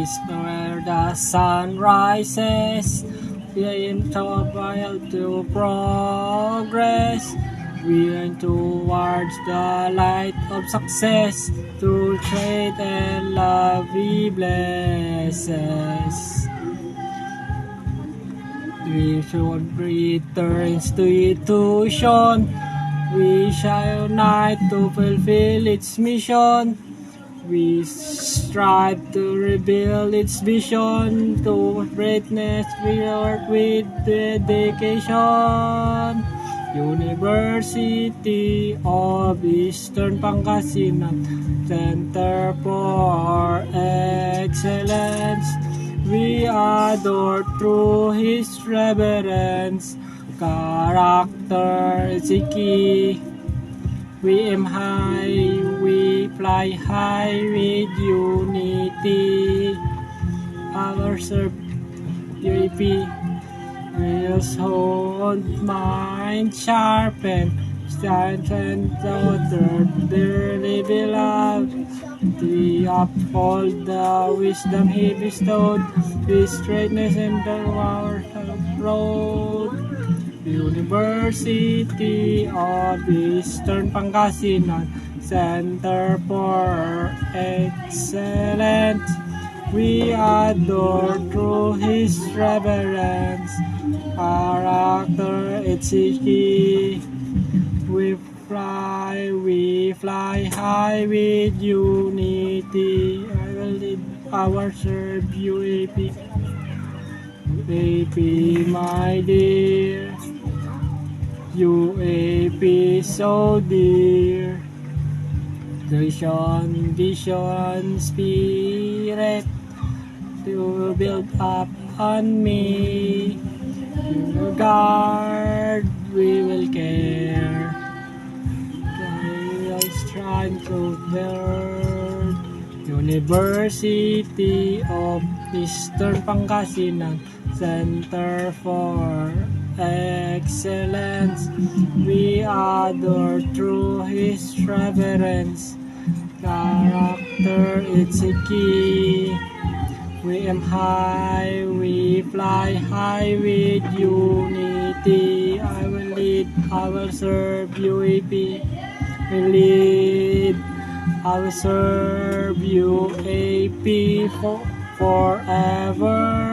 Is where the sun rises, we aim to progress. We aim towards the light of success. Through trade and love we blesses. We should return to institution. We shall unite to fulfill its mission. We strive to rebuild its vision. To greatness we work with dedication. University of Eastern Pangasinan, Center for Excellence. We adore through His reverence. Character is the key. We aim high, we fly high with unity. Our serve UAP will hold mind sharpen, strengthen the dearly beloved. We uphold the wisdom He bestowed, His straightness and the our road. University of Eastern Pangasinan, Center for Excellence. We adore through His reverence. Character it's key. We fly high with unity. I will lead our serve UAP. UAP, my dear. UAP so dear. Vision, spirit to build up on me. You will guard, we will care. I will strive to build. University of Eastern Pangasinan, Center for Excellence. We adore through His reverence. Character it's a key. We aim high, we fly high with unity. I will lead, I will serve UAP. We lead, I will serve UAP forever.